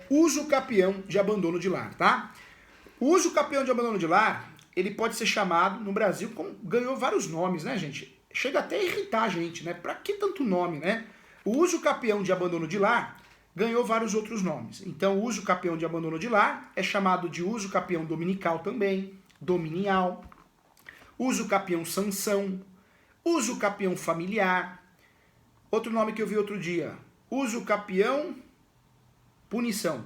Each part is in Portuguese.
Uso capião de abandono de lar, tá? O uso capião de abandono de lar, ele pode ser chamado, no Brasil, ganhou vários nomes, né, gente? Chega até a irritar a gente, né? Pra que tanto nome, né? O uso capião de abandono de lar ganhou vários outros nomes. Então, o uso capião de abandono de lar é chamado de uso capião dominical também, dominial, uso capião sanção, uso capião familiar. Outro nome que eu vi outro dia, uso capião punição.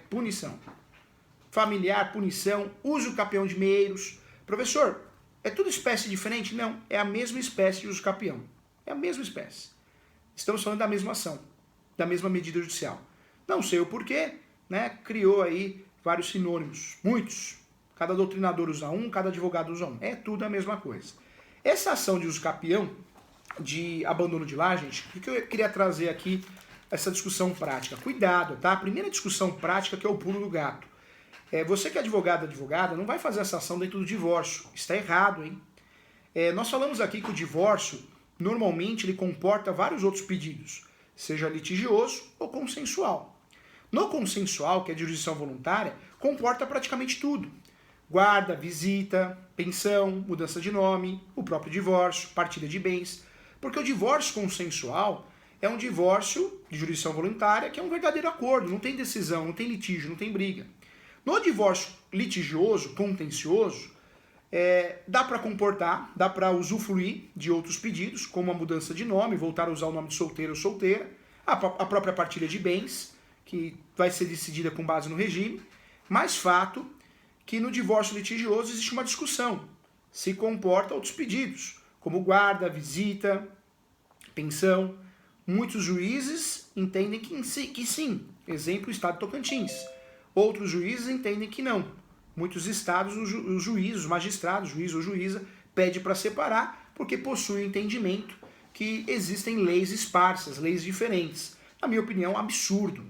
Punição. Familiar, punição, uso capião de meiros. Professor, é tudo espécie diferente? Não, é a mesma espécie de uso capião. É a mesma espécie. Estamos falando da mesma ação, da mesma medida judicial. Não sei o porquê, né? Criou aí vários sinônimos, muitos. Cada doutrinador usa um, cada advogado usa um. É tudo a mesma coisa. Essa ação de uso capião, de abandono de lar, gente, o que eu queria trazer aqui, essa discussão prática? Cuidado, tá? A primeira discussão prática que é o pulo do gato. Você que é advogada, não vai fazer essa ação dentro do divórcio. Está errado, hein? Nós falamos aqui que o divórcio, normalmente, ele comporta vários outros pedidos, seja litigioso ou consensual. No consensual, que é de jurisdição voluntária, comporta praticamente tudo. Guarda, visita, pensão, mudança de nome, o próprio divórcio, partilha de bens. Porque o divórcio consensual é um divórcio de jurisdição voluntária que é um verdadeiro acordo, não tem decisão, não tem litígio, não tem briga. No divórcio litigioso, contencioso, dá para comportar, dá para usufruir de outros pedidos, como a mudança de nome, voltar a usar o nome de solteiro ou solteira, a própria partilha de bens, que vai ser decidida com base no regime, mas fato que no divórcio litigioso existe uma discussão, se comporta outros pedidos, como guarda, visita, pensão. Muitos juízes entendem que sim, exemplo, o Estado de Tocantins. Outros juízes entendem que não. Muitos estados, os juízes, os magistrados, juiz ou juíza, pede para separar porque possui o entendimento que existem leis esparsas, leis diferentes. Na minha opinião, absurdo.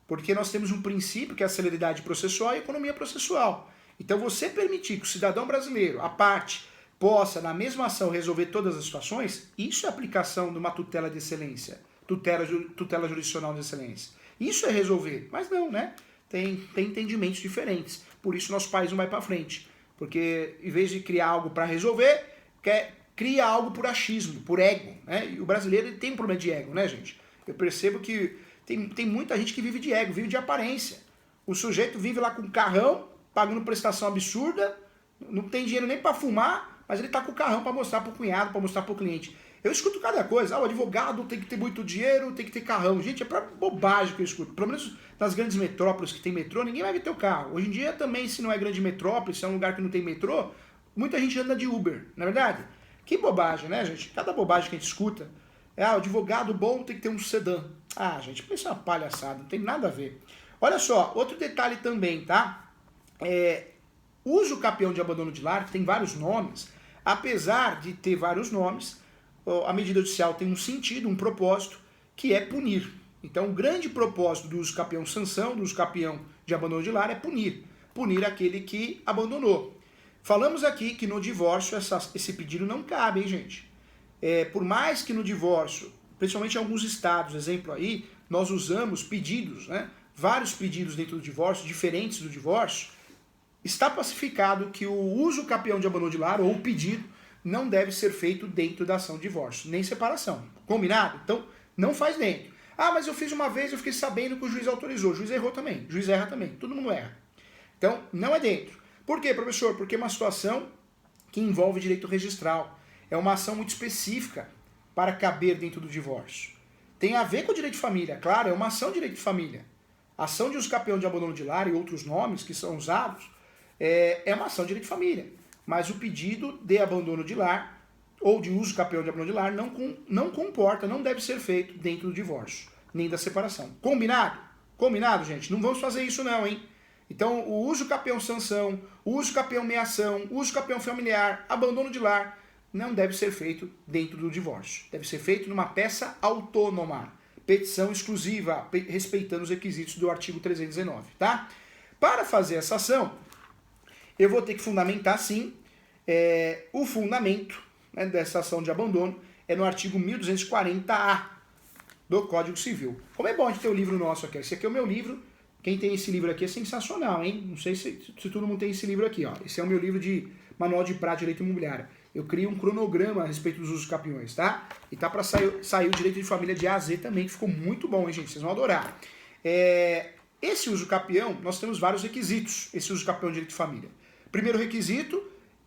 Porque nós temos um princípio que é a celeridade processual e a economia processual. Então você permitir que o cidadão brasileiro, a parte, possa na mesma ação resolver todas as situações, isso é aplicação de uma tutela de excelência, tutela jurisdicional de excelência. Isso é resolver, mas não, né? Tem entendimentos diferentes. Por isso nosso país não vai para frente. Porque em vez de criar algo para resolver, cria algo por achismo, por ego. Né? E o brasileiro ele tem um problema de ego, né, gente? Eu percebo que tem muita gente que vive de ego, vive de aparência. O sujeito vive lá com carrão, pagando prestação absurda, não tem dinheiro nem para fumar, mas ele tá com o carrão para mostrar pro cunhado, para mostrar pro cliente. Eu escuto cada coisa. O advogado tem que ter muito dinheiro, tem que ter carrão. Gente, é pra bobagem que eu escuto. Pelo menos nas grandes metrópoles que tem metrô, ninguém vai ver teu carro. Hoje em dia também, se não é grande metrópole, se é um lugar que não tem metrô, muita gente anda de Uber, não é verdade? Que bobagem, né, gente? Cada bobagem que a gente escuta. O advogado bom tem que ter um sedã. Gente, isso é uma palhaçada, não tem nada a ver. Olha só, outro detalhe também, tá? Uso capião de abandono de lar, que tem vários nomes, apesar de ter vários nomes, a medida judicial tem um sentido, um propósito, que é punir. Então, o grande propósito do uso capião sanção, do uso capião de abandono de lar, é punir. Punir aquele que abandonou. Falamos aqui que no divórcio esse pedido não cabe, hein, gente? Por mais que no divórcio, principalmente em alguns estados, exemplo aí, nós usamos pedidos, né? Vários pedidos dentro do divórcio, diferentes do divórcio, está pacificado que o uso capião de abandono de lar, ou o pedido, não deve ser feito dentro da ação de divórcio, nem separação. Combinado? Então, não faz dentro. Mas eu fiz uma vez, eu fiquei sabendo que o juiz autorizou. O juiz errou também. O juiz erra também. Todo mundo erra. Então, não é dentro. Por quê, professor? Porque é uma situação que envolve direito registral. É uma ação muito específica para caber dentro do divórcio. Tem a ver com o direito de família. Claro, é uma ação de direito de família. Ação de uso capião de abandono de lar e outros nomes que são usados é uma ação de direito de família. Mas o pedido de abandono de lar ou de uso capião de abandono de lar não comporta, não deve ser feito dentro do divórcio, nem da separação. Combinado? Combinado, gente? Não vamos fazer isso não, hein? Então, o uso capião sanção, o uso capião meação, o uso capião familiar, abandono de lar, não deve ser feito dentro do divórcio. Deve ser feito numa peça autônoma, petição exclusiva, respeitando os requisitos do artigo 319, tá? Para fazer essa ação, eu vou ter que fundamentar, sim, o fundamento, né, dessa ação de abandono é no artigo 1240-A do Código Civil. Como é bom de ter o livro nosso aqui. Esse aqui é o meu livro. Quem tem esse livro aqui é sensacional, hein? Não sei se todo mundo tem esse livro aqui, ó. Esse é o meu livro de Manual de Prática de Direito Imobiliário. Eu crio um cronograma a respeito dos usos capiões, tá? E tá para sair o Direito de Família de A a Z também, que ficou muito bom, hein, gente? Vocês vão adorar. Esse uso capião, nós temos vários requisitos, esse uso capião de Direito de Família. Primeiro requisito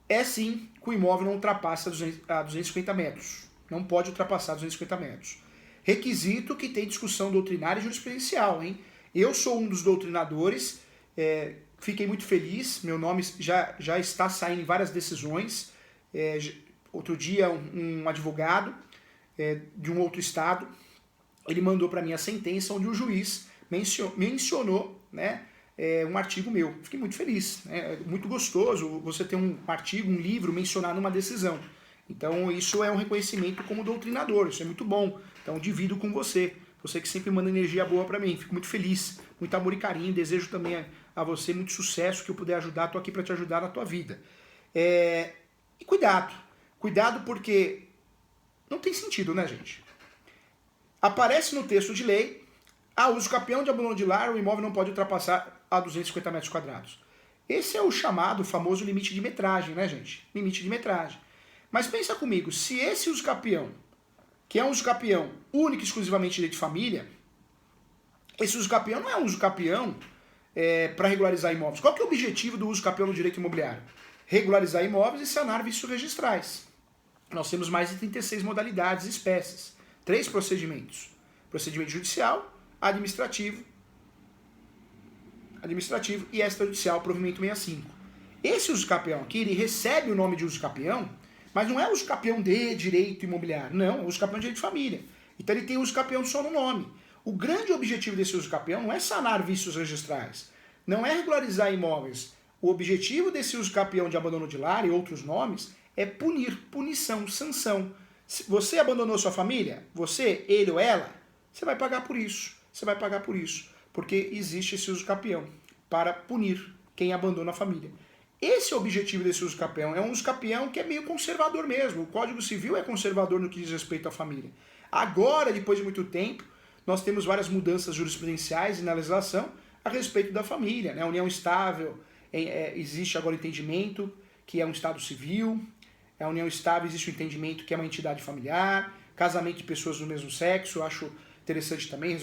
é, sim, que o imóvel não ultrapasse a 250 metros. Não pode ultrapassar 250 metros. Requisito que tem discussão doutrinária e jurisprudencial, hein? Eu sou um dos doutrinadores, fiquei muito feliz, meu nome já está saindo em várias decisões. Outro dia, um advogado de um outro estado, ele mandou para mim a sentença onde o juiz mencionou, né, um artigo meu. Fiquei muito feliz, é muito gostoso você ter um artigo, um livro mencionado numa decisão. Então isso é um reconhecimento como doutrinador, isso é muito bom. Então divido com você, você que sempre manda energia boa para mim. Fico muito feliz, muito amor e carinho, desejo também a você muito sucesso, que eu puder ajudar, estou aqui para te ajudar na tua vida. E cuidado porque não tem sentido, né, gente? Aparece no texto de lei, uso capião de abandono de lar, o imóvel não pode ultrapassar a 250 metros quadrados. Esse é o chamado, famoso limite de metragem, né, gente? Limite de metragem. Mas pensa comigo, se esse uso capião, que é um uso capião único e exclusivamente de direito de família, esse uso capião não é um uso capião para regularizar imóveis. Qual que é o objetivo do uso capião no direito imobiliário? Regularizar imóveis e sanar vícios registrais. Nós temos mais de 36 modalidades e espécies. 3 procedimentos. Procedimento judicial, administrativo e extrajudicial, provimento 65. Esse uso capião aqui, ele recebe o nome de uso capião, mas não é uso capião de direito imobiliário, não, é uso capião de direito de família. Então ele tem uso capião só no nome. O grande objetivo desse uso capião não é sanar vícios registrais, não é regularizar imóveis. O objetivo desse uso capião de abandono de lar e outros nomes é punir, punição, sanção. Se você abandonou sua família, você, ele ou ela, você vai pagar por isso. Você vai pagar por isso, porque existe esse uso capião para punir quem abandona a família. Esse é o objetivo desse uso capião. É um uso capião que é meio conservador mesmo. O Código Civil é conservador no que diz respeito à família. Agora, depois de muito tempo, nós temos várias mudanças jurisprudenciais e na legislação a respeito da família, né? A união estável, existe agora o entendimento que é um estado civil. A união estável, existe o entendimento que é uma entidade familiar. Casamento de pessoas do mesmo sexo, eu acho interessante também,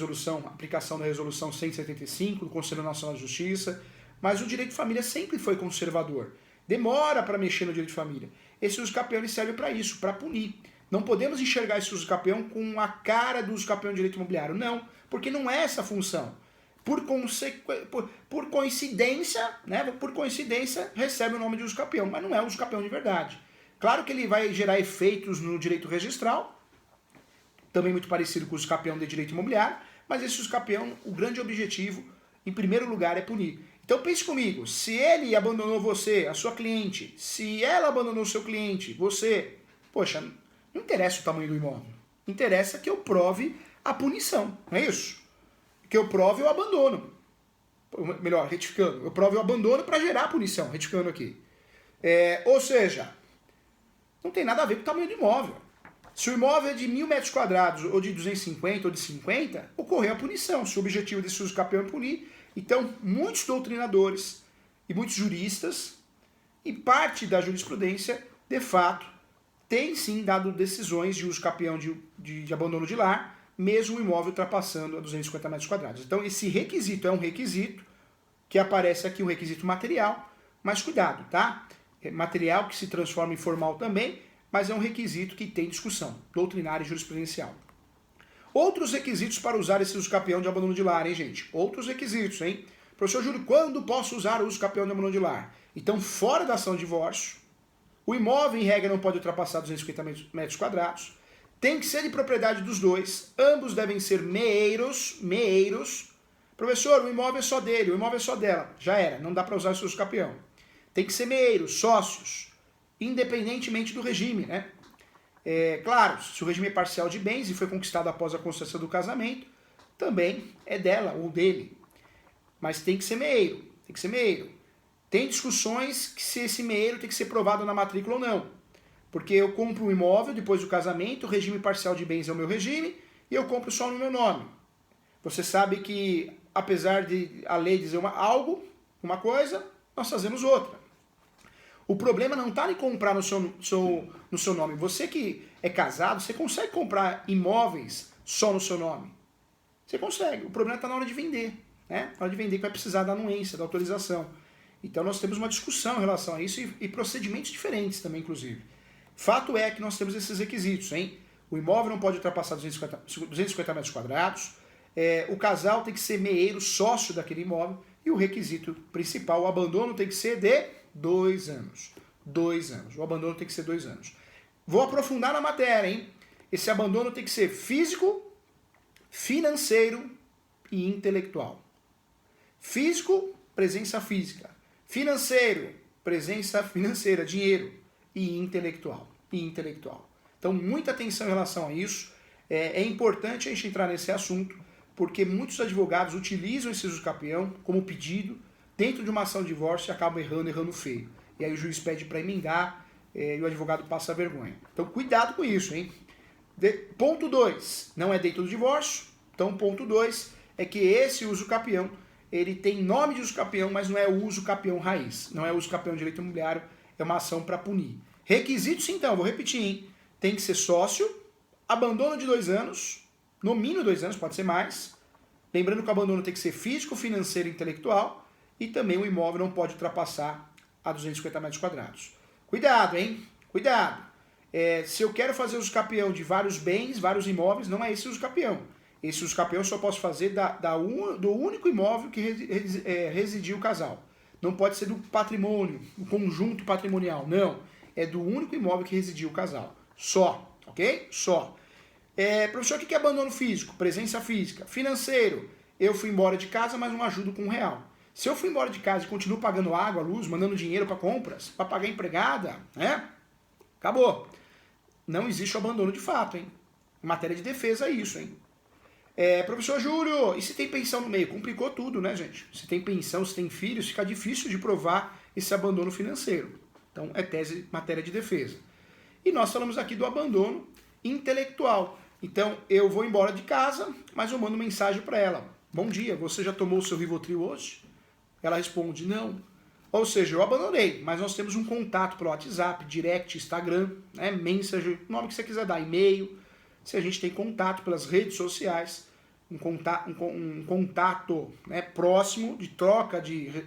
aplicação da resolução 175 do Conselho Nacional de Justiça. Mas o direito de família sempre foi conservador. Demora para mexer no direito de família. Esse uso capião serve para isso, para punir. Não podemos enxergar esse uso capião com a cara do uso capião de direito imobiliário. Não, porque não é essa a função. Por coincidência, né? Por coincidência, recebe o nome de uso capião, mas não é uso capião de verdade. Claro que ele vai gerar efeitos no direito registral, também muito parecido com o uso capião de direito imobiliário, mas esse uso capião, o grande objetivo, em primeiro lugar, é punir. Então pense comigo, se ele abandonou você, a sua cliente, se ela abandonou o seu cliente, você, poxa, não interessa o tamanho do imóvel. Interessa que eu prove a punição, não é isso? Que eu prove o abandono. Melhor, retificando, eu prove o abandono para gerar a punição, retificando aqui. Ou seja, não tem nada a ver com o tamanho do imóvel. Se o imóvel é de 1.000 metros quadrados, ou de 250, ou de 50, ocorreu a punição. Se o objetivo desse uso capião é punir. Então, muitos doutrinadores e muitos juristas, e parte da jurisprudência, de fato, tem sim dado decisões de uso capião de abandono de lar, mesmo o imóvel ultrapassando a 250 metros quadrados. Então, esse requisito é um requisito que aparece aqui, um requisito material, mas cuidado, tá? É material que se transforma em formal também, mas é um requisito que tem discussão doutrinária e jurisprudencial. Outros requisitos para usar esse uso capião de abandono de lar, hein, gente? Outros requisitos, hein? Professor Júlio, quando posso usar o uso capião de abandono de lar? Então, fora da ação de divórcio, o imóvel, em regra, não pode ultrapassar 250 metros quadrados, tem que ser de propriedade dos dois, ambos devem ser meeiros. Professor, o imóvel é só dele, o imóvel é só dela. Já era, não dá para usar esse uso capião. Tem que ser meeiros, sócios, independentemente do regime, né? Claro, se o regime é parcial de bens e foi conquistado após a consumação do casamento, também é dela ou dele. Mas tem que ser meeiro, Tem discussões que se esse meeiro tem que ser provado na matrícula ou não. Porque eu compro um imóvel depois do casamento, o regime parcial de bens é o meu regime, e eu compro só no meu nome. Você sabe que, apesar de a lei dizer uma coisa, nós fazemos outra. O problema não está em comprar no seu nome. Você que é casado, você consegue comprar imóveis só no seu nome. Você consegue. O problema está na hora de vender. Né? Na hora de vender que vai precisar da anuência, da autorização. Então nós temos uma discussão em relação a isso e procedimentos diferentes também, inclusive. Fato é que nós temos esses requisitos, hein? O imóvel não pode ultrapassar 250 metros quadrados, o casal tem que ser meeiro, sócio daquele imóvel, e o requisito principal, o abandono tem que ser de 2 anos. 2 anos. O abandono tem que ser 2 anos. Vou aprofundar na matéria, hein? Esse abandono tem que ser físico, financeiro e intelectual. Físico, presença física. Financeiro, presença financeira, dinheiro. E intelectual. Então, muita atenção em relação a isso. É importante a gente entrar nesse assunto, porque muitos advogados utilizam esse usucapião como pedido dentro de uma ação de divórcio e acabam errando feio. E aí o juiz pede para emendar e o advogado passa vergonha. Então, cuidado com isso, hein? Ponto 2, não é dentro do divórcio. Então, ponto 2 é que esse usucapião, ele tem nome de usucapião, mas não é o usucapião raiz. Não é o usucapião de direito imobiliário, é uma ação para punir. Requisitos, então, vou repetir, hein? Tem que ser sócio, abandono de 2 anos, no mínimo 2 anos, pode ser mais. Lembrando que o abandono tem que ser físico, financeiro e intelectual. E também o imóvel não pode ultrapassar a 250 metros quadrados. Cuidado, hein? Cuidado. Se eu quero fazer usucapião de vários bens, vários imóveis, não é esse usucapião. Esse usucapião eu só posso fazer do único imóvel que residiu o casal. Não pode ser do patrimônio, do conjunto patrimonial. Não. É do único imóvel que residiu o casal. Só. Ok? Só. Professor, o que é abandono físico? Presença física. Financeiro. Eu fui embora de casa, mas não ajudo com R$1. Se eu fui embora de casa e continuo pagando água, luz, mandando dinheiro para compras, para pagar empregada, né? Acabou. Não existe o abandono de fato, hein? Em matéria de defesa é isso, hein? Professor Júlio, e se tem pensão no meio? Complicou tudo, né, gente? Se tem pensão, se tem filhos, fica difícil de provar esse abandono financeiro. Então, é tese, matéria de defesa. E nós falamos aqui do abandono intelectual. Então, eu vou embora de casa, mas eu mando mensagem para ela. Bom dia, você já tomou o seu Rivotril hoje? Ela responde, não. Ou seja, eu abandonei, mas nós temos um contato pelo WhatsApp, direct, Instagram, né, Messenger, o nome que você quiser dar, e-mail. Se a gente tem contato pelas redes sociais, um contato né, próximo de troca de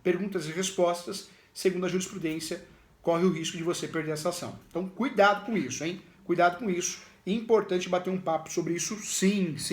perguntas e respostas, segundo a jurisprudência, corre o risco de você perder essa ação. Então, cuidado com isso, hein? Cuidado com isso. É importante bater um papo sobre isso, sim.